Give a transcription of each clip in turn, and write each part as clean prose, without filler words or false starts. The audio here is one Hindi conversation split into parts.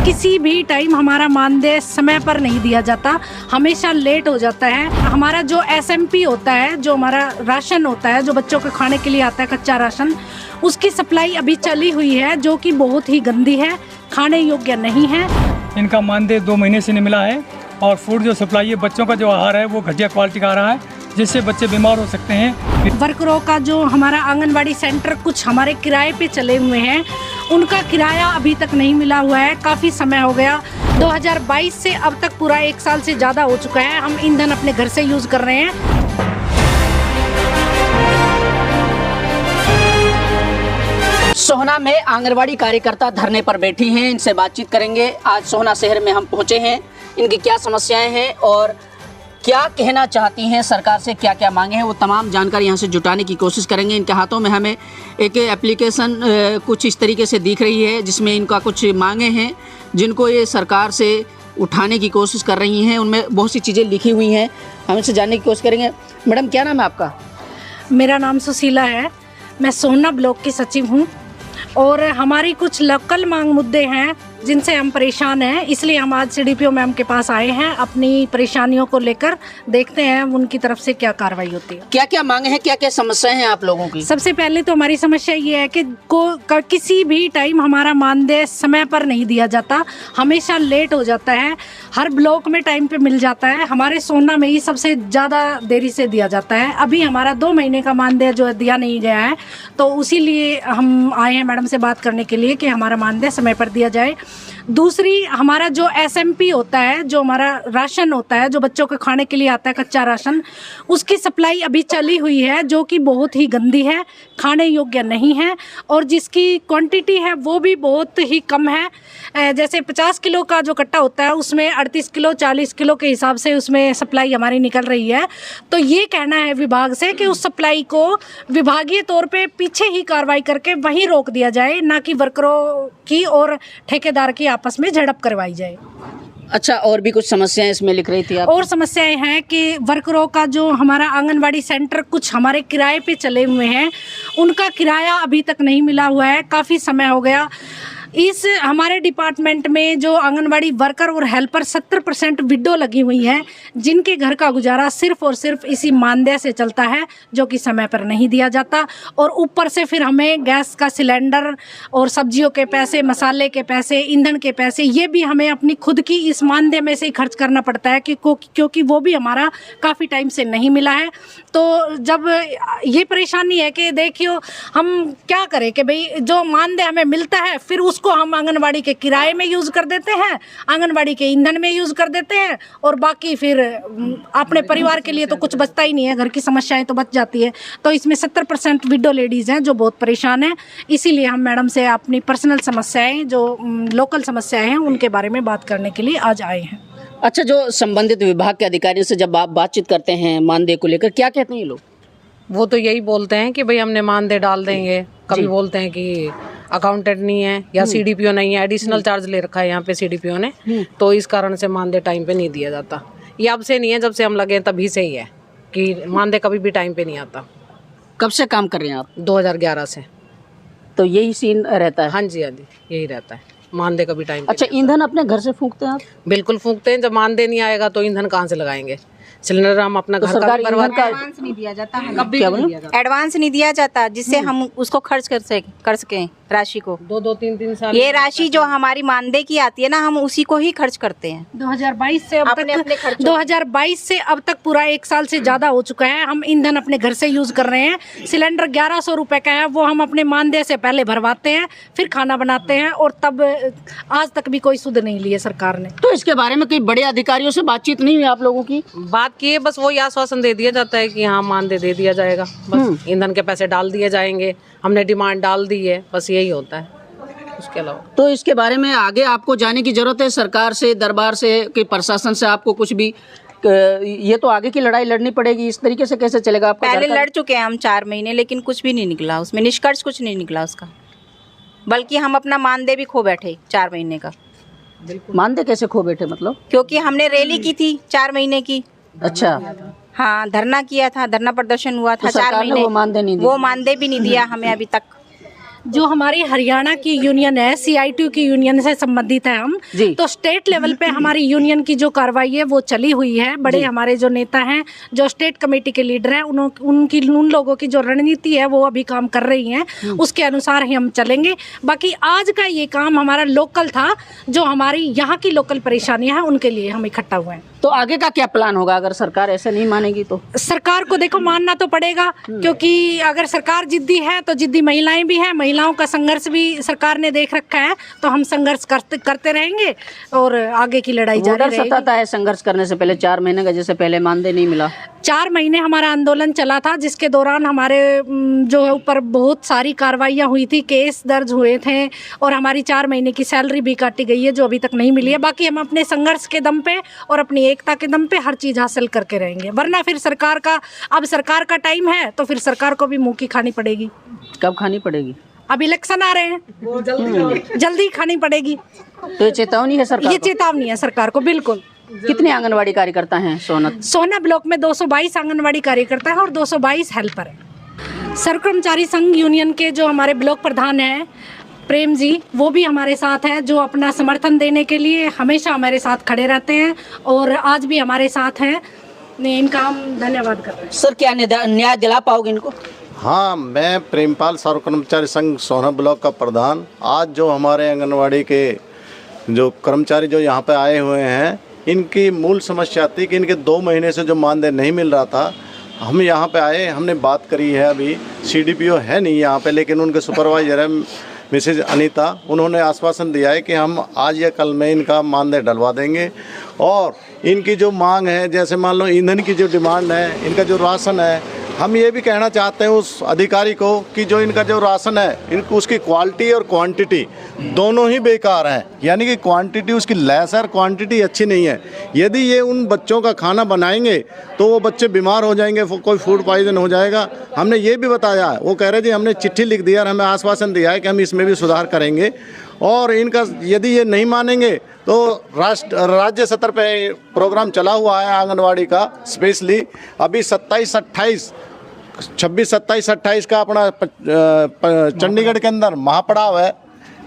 किसी भी टाइम हमारा मानदेय समय पर नहीं दिया जाता, हमेशा लेट हो जाता है। हमारा जो एसएमपी होता है, जो हमारा राशन होता है, जो बच्चों के खाने के लिए आता है कच्चा राशन, उसकी सप्लाई अभी चली हुई है जो कि बहुत ही गंदी है, खाने योग्य नहीं है। इनका मानदेय 2 महीने से नहीं मिला है और फूड जो सप्लाई है, बच्चों का जो आहार है वो घटिया क्वालिटी का आ रहा है, जिससे बच्चे बीमार हो सकते हैं। वर्करों का जो हमारा आंगनवाड़ी सेंटर कुछ हमारे किराए पे चले हुए हैं, उनका किराया अभी तक नहीं मिला हुआ है, काफ़ी समय हो गया। 2022 से अब तक पूरा 1 साल से ज़्यादा हो चुका है। हम ईंधन अपने घर से यूज़ कर रहे हैं। सोहना में आंगनवाड़ी कार्यकर्ता धरने पर बैठी हैं, इनसे बातचीत करेंगे। आज सोहना शहर में हम पहुंचे हैं, इनकी क्या समस्याएं हैं और क्या कहना चाहती हैं, सरकार से क्या क्या मांगे हैं, वो तमाम जानकारी यहाँ से जुटाने की कोशिश करेंगे। इनके हाथों में हमें एक एप्लीकेशन कुछ इस तरीके से दिख रही है, जिसमें इनका कुछ मांगे हैं जिनको ये सरकार से उठाने की कोशिश कर रही हैं। उनमें बहुत सी चीज़ें लिखी हुई हैं, हम इनसे जानने की कोशिश करेंगे। मैडम, क्या नाम है आपका? मेरा नाम सुशीला है, मैं सोहना ब्लॉक की सचिव हूँ और हमारी कुछ लोकल मांग मुद्दे हैं जिनसे हम परेशान हैं, इसलिए हम आज सीडीपीओ मैम के पास आए हैं अपनी परेशानियों को लेकर। देखते हैं उनकी तरफ से क्या कार्रवाई होती है। क्या क्या मांगे हैं, क्या क्या समस्याएं हैं आप लोगों की? सबसे पहले तो हमारी समस्या ये है कि किसी भी टाइम हमारा मानदेय समय पर नहीं दिया जाता, हमेशा लेट हो जाता है। हर ब्लॉक में टाइम पे मिल जाता है, हमारे सोहना में ही सबसे ज़्यादा देरी से दिया जाता है। अभी हमारा 2 महीने का मानदेय जो दिया नहीं गया है, तो उसी लिए हम आए हैं मैडम से बात करने के लिए कि हमारा मानदेय समय पर दिया जाए। दूसरी, हमारा जो एसएमपी होता है, जो हमारा राशन होता है, जो बच्चों के खाने के लिए आता है कच्चा राशन, उसकी सप्लाई अभी चली हुई है जो कि बहुत ही गंदी है, खाने योग्य नहीं है और जिसकी क्वांटिटी है वो भी बहुत ही कम है। जैसे 50 किलो का जो कट्टा होता है उसमें 38 किलो 40 किलो के हिसाब से उसमें सप्लाई हमारी निकल रही है। तो ये कहना है विभाग से कि उस सप्लाई को विभागीय तौर पे पीछे ही कार्रवाई करके वहीं रोक दिया जाए, ना कि वर्करों की और ठेकेदार की आपस में झड़प करवाई जाए। अच्छा, और भी कुछ समस्याएं इसमें लिख रही थी आप? और समस्याएं हैं कि वर्करों का जो हमारा आंगनवाड़ी सेंटर कुछ हमारे किराए पे चले हुए हैं, उनका किराया अभी तक नहीं मिला हुआ है, काफ़ी समय हो गया। इस हमारे डिपार्टमेंट में जो आंगनवाड़ी वर्कर और हेल्पर 70% विडो लगी हुई हैं, जिनके घर का गुजारा सिर्फ और सिर्फ इसी मानदेय से चलता है जो कि समय पर नहीं दिया जाता। और ऊपर से फिर हमें गैस का सिलेंडर और सब्जियों के पैसे, मसाले के पैसे, ईंधन के पैसे, ये भी हमें अपनी खुद की इस मानदेय में से ही खर्च करना पड़ता है क्योंकि वो भी हमारा काफ़ी टाइम से नहीं मिला है। तो जब ये परेशानी है कि देखियो हम क्या करें कि भाई जो मानदेय हमें मिलता है फिर उसको हम आंगनवाड़ी के किराए में यूज़ कर देते हैं, आंगनवाड़ी के ईंधन में यूज़ कर देते हैं और बाकी फिर अपने परिवार के लिए तो कुछ बचता ही नहीं है, घर की समस्याएं तो बच जाती है। तो इसमें 70% विडो लेडीज़ हैं जो बहुत परेशान हैं। इसीलिए हम मैडम से अपनी पर्सनल समस्याएं, जो लोकल समस्याएं हैं, उनके बारे में बात करने के लिए आज आए हैं। अच्छा, जो संबंधित विभाग के अधिकारियों से जब आप बातचीत करते हैं मानदेय को लेकर, क्या कहते हैं ये लोग? वो तो यही बोलते हैं कि भाई हमने मानदेय डाल देंगे, कभी बोलते हैं कि अकाउंटेंट नहीं है या सीडीपीओ नहीं है, एडिशनल चार्ज ले रखा है यहाँ पे सीडीपीओ ने, तो इस कारण से मानदेय टाइम पे नहीं दिया जाता। ये अब से नहीं है, जब से हम लगे तभी से ही है कि मानदेय कभी भी टाइम पे नहीं आता। कब से काम कर रहे हैं आप? 2011 से। तो यही सीन रहता है? हाँ जी, हाँ जी, यही रहता है, मानदेय कभी टाइम। अच्छा, ईंधन अपने घर से फूंकते हैं आप? बिल्कुल फूंकते हैं, जब मानदेय नहीं आएगा तो ईंधन कहाँ से लगाएंगे? सिलेंडर हम अपना घर का भरवाते हैं। एडवांस नहीं दिया जाता है, कभी नहीं दिया जाता। एडवांस नहीं दिया जाता जिससे हम उसको खर्च कर सकें राशि को। 2-3 साल ये राशि जो हमारी मानदेय की आती है ना, हम उसी को ही खर्च करते हैं। 2022 से अब अपने तक 2022 से अब तक पूरा 1 साल से ज़्यादा हो चुका है। हम ईंधन अपने घर से यूज़ कर रहे हैं। सिलेंडर 1100 रुपये का है, वो हम अपने मानदेय से पहले भरवाते हैं, फिर खाना बनाते हैं और तब आज तक भी कोई सुध नहीं ली है सरकार ने। तो इसके बारे में कोई बड़े अधिकारियों से बातचीत नहीं हुई आप लोगों की? बात की है, बस वही आश्वासन दे दिया जाता है कि हाँ मानदेय दे दिया जाएगा, बस ईंधन के पैसे डाल दिए जाएंगे, हमने डिमांड डाल दी है, बस यही होता है, उसके अलावा। तो इसके बारे में आगे आपको जाने की जरूरत है, सरकार से, दरबार से, कि प्रशासन से आपको कुछ भी, ये तो आगे की लड़ाई लड़नी पड़ेगी। इस तरीके से कैसे चलेगा आपका? पहले लड़ चुके हैं हम 4 महीने, लेकिन कुछ भी नहीं निकला उसमें, निष्कर्ष कुछ नहीं निकला उसका, बल्कि हम अपना मानदेय भी खो बैठे 4 महीने का। मानदेय कैसे खो बैठे मतलब? क्योंकि हमने रैली की थी 4 महीने की। अच्छा, हाँ, धरना किया था, धरना प्रदर्शन हुआ था तो 4 सरकार ने महीने, वो मानदेय नहीं दिया? वो मानदेय भी नहीं दिया हमें अभी तक। जो हमारी हरियाणा की यूनियन है, CITU की यूनियन से संबंधित है हम, जी। तो स्टेट लेवल पे हमारी यूनियन की जो कार्रवाई है वो चली हुई है। बड़े हमारे जो नेता हैं, जो स्टेट कमेटी के लीडर हैं, उन लोगों की जो रणनीति है वो अभी काम कर रही हैं, उसके अनुसार ही हम चलेंगे। बाकी आज का ये काम हमारा लोकल था, जो हमारी यहाँ की लोकल परेशानियां हैं उनके लिए हम इकट्ठा हुए हैं। तो आगे का क्या प्लान होगा अगर सरकार ऐसे नहीं मानेगी तो? सरकार को देखो मानना तो पड़ेगा, क्योंकि अगर सरकार जिद्दी है तो जिद्दी महिलाएं भी हैं, महिलाओं का संघर्ष भी सरकार ने देख रखा है, तो हम संघर्ष करते रहेंगे और आगे की लड़ाई जारी वोटर रहेगी। सतत है संघर्ष करने से पहले 4 महीने का, जैसे पहले मानदेय नहीं मिला, 4 महीने हमारा आंदोलन चला था, जिसके दौरान हमारे जो है ऊपर बहुत सारी कार्रवाइयाँ हुई थी, केस दर्ज हुए थे और हमारी 4 महीने की सैलरी भी काटी गई है, जो अभी तक नहीं मिली है। बाकी हम अपने संघर्ष के दम पे और अपनी एकता के दम पे हर चीज़ हासिल करके रहेंगे, वरना फिर सरकार का टाइम है तो फिर सरकार को भी मुँह की खानी पड़ेगी। कब खानी पड़ेगी? अब इलेक्शन आ रहे हैं, जल्दी खानी पड़ेगी। तो ये चेतावनी है सरकार ये को? चेतावनी है सरकार को, बिल्कुल। कितने आंगनवाड़ी कार्यकर्ता हैं सोना ब्लॉक में 222 आंगनवाड़ी कार्यकर्ता है और 222 हेल्पर है। सर्वकर्मचारी संघ यूनियन के जो हमारे ब्लॉक प्रधान हैं प्रेम जी, वो भी हमारे साथ हैं, जो अपना समर्थन देने के लिए हमेशा हमारे साथ खड़े रहते हैं और आज भी हमारे साथ हैं। इनका हम धन्यवाद करते हैं। सर, क्या न्याय दिला पाओगे इनको? हाँ, मैं प्रेमपाल सर्व कर्मचारी संघ सोना ब्लॉक का प्रधान। आज जो हमारे आंगनवाड़ी के जो कर्मचारी जो यहाँ पे आए हुए हैं, इनकी मूल समस्या थी कि इनके 2 महीने से जो मानदेय नहीं मिल रहा था। हम यहाँ पे आए, हमने बात करी है। अभी CDPO है नहीं यहाँ पे, लेकिन उनके सुपरवाइजर है मिसेज अनीता, उन्होंने आश्वासन दिया है कि हम आज या कल में इनका मानदेय डलवा देंगे। और इनकी जो मांग है, जैसे मान लो ईंधन की जो डिमांड है, इनका जो राशन है, हम ये भी कहना चाहते हैं उस अधिकारी को कि जो इनका जो राशन है, इनको उसकी क्वालिटी और क्वांटिटी दोनों ही बेकार हैं। यानी कि क्वांटिटी उसकी लेस है और क्वांटिटी अच्छी नहीं है। यदि ये उन बच्चों का खाना बनाएंगे तो वो बच्चे बीमार हो जाएंगे, कोई फूड पॉइजन हो जाएगा। हमने ये भी बताया है, वो कह रहे जी हमने चिट्ठी लिख दिया और हमें आश्वासन दिया है कि हम इसमें भी सुधार करेंगे। और इनका यदि ये नहीं मानेंगे तो राज्य स्तर पे प्रोग्राम चला हुआ है आंगनवाड़ी का। स्पेशली अभी 26, 27, 28 का अपना चंडीगढ़ के अंदर महापड़ाव है।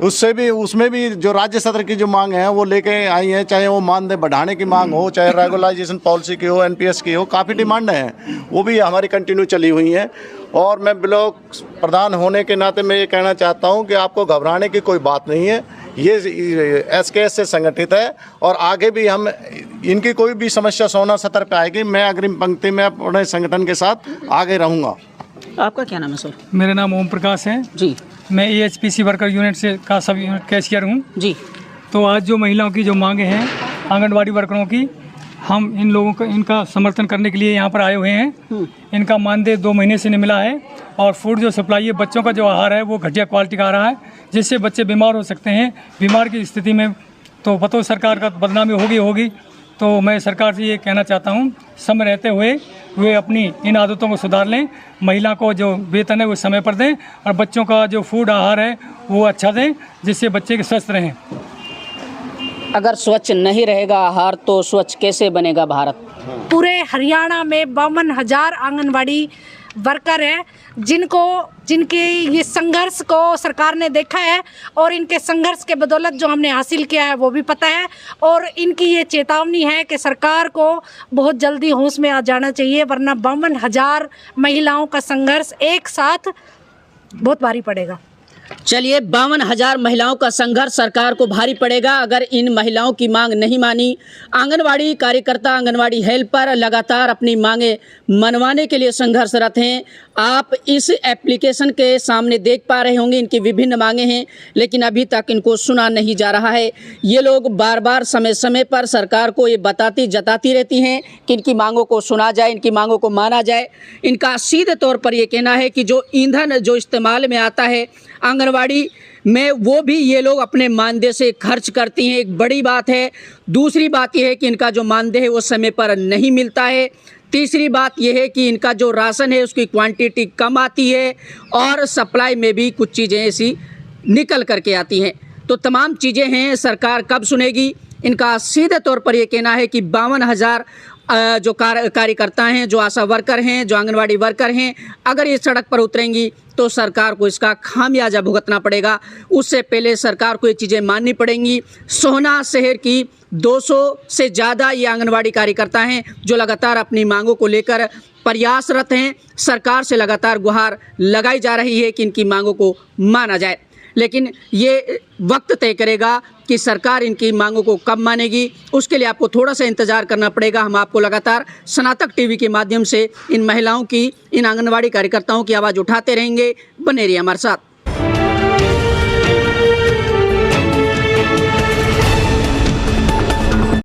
उसमें भी जो राज्य स्तर की जो मांग है वो लेके आई हैं, चाहे वो मानदेय बढ़ाने की मांग हो, चाहे रेगुलाइजेशन पॉलिसी की हो, NPS की हो, काफ़ी डिमांड है, वो भी हमारी कंटिन्यू चली हुई हैं। और मैं ब्लॉक प्रधान होने के नाते मैं ये कहना चाहता हूँ कि आपको घबराने की कोई बात नहीं है। ये SKS से संगठित है और आगे भी हम इनकी कोई भी समस्या सोना सतर पे आएगी, मैं अग्रिम पंक्ति में अपने संगठन के साथ आगे रहूँगा। आपका क्या नाम है सर? मेरा नाम ओम प्रकाश है जी। मैं AHPC वर्कर यूनिट से का सब यूनिट कैशियर हूँ जी। तो आज जो महिलाओं की जो मांगे हैं आंगनवाड़ी वर्करों की, हम इन लोगों का इनका समर्थन करने के लिए यहाँ पर आए हुए हैं। इनका मानदेय 2 महीने से नहीं मिला है और फूड जो सप्लाई है, बच्चों का जो आहार है वो घटिया क्वालिटी का आ रहा है, जिससे बच्चे बीमार हो सकते हैं। बीमार की स्थिति में तो पता सरकार का बदनामी होगी। तो मैं सरकार से ये कहना चाहता हूँ, समय रहते हुए वे अपनी इन आदतों को सुधार लें। महिला को जो वेतन है वो समय पर दें और बच्चों का जो फूड आहार है वो अच्छा दें, जिससे बच्चे के स्वस्थ रहें। अगर स्वच्छ नहीं रहेगा आहार तो स्वच्छ कैसे बनेगा भारत? पूरे हरियाणा में 52,000 आंगनवाड़ी वर्कर हैं, जिनके ये संघर्ष को सरकार ने देखा है और इनके संघर्ष के बदौलत जो हमने हासिल किया है वो भी पता है। और इनकी ये चेतावनी है कि सरकार को बहुत जल्दी होश में आ जाना चाहिए, वरना 52,000 महिलाओं का संघर्ष एक साथ बहुत भारी पड़ेगा। चलिए, 52,000 महिलाओं का संघर्ष सरकार को भारी पड़ेगा अगर इन महिलाओं की मांग नहीं मानी। आंगनवाड़ी कार्यकर्ता, आंगनवाड़ी हेल्पर लगातार अपनी मांगे मनवाने के लिए संघर्षरत हैं। आप इस एप्लीकेशन के सामने देख पा रहे होंगे इनकी विभिन्न मांगे हैं, लेकिन अभी तक इनको सुना नहीं जा रहा है। ये लोग बार बार समय समय पर सरकार को ये जताती रहती हैं कि इनकी मांगों को सुना जाए, इनकी मांगों को माना जाए। इनका सीधे तौर पर ये कहना है कि जो ईंधन जो इस्तेमाल में आता है आंगनवाड़ी में, वो भी ये लोग अपने मानदेय से खर्च करती हैं। एक बड़ी बात है। दूसरी बात यह है कि इनका जो मानदेय है वो समय पर नहीं मिलता है। तीसरी बात यह है कि इनका जो राशन है उसकी क्वांटिटी कम आती है और सप्लाई में भी कुछ चीज़ें ऐसी निकल करके आती हैं। तो तमाम चीज़ें हैं, सरकार कब सुनेगी? इनका सीधे तौर पर यह कहना है कि 52,000 जो कार्यकर्ता हैं, जो आशा वर्कर हैं, जो आंगनवाड़ी वर्कर हैं, अगर ये सड़क पर उतरेंगी तो सरकार को इसका खामियाजा भुगतना पड़ेगा। उससे पहले सरकार को ये चीज़ें माननी पड़ेंगी। सोहना शहर की 200 से ज़्यादा ये आंगनवाड़ी कार्यकर्ता हैं जो लगातार अपनी मांगों को लेकर प्रयासरत हैं। सरकार से लगातार गुहार लगाई जा रही है कि इनकी मांगों को माना जाए, लेकिन ये वक्त तय करेगा कि सरकार इनकी मांगों को कब मानेगी। उसके लिए आपको थोड़ा सा इंतजार करना पड़ेगा। हम आपको लगातार स्नातक टीवी के माध्यम से इन महिलाओं की, इन आंगनवाड़ी कार्यकर्ताओं की आवाज़ उठाते रहेंगे। बने रहिए हमारे साथ।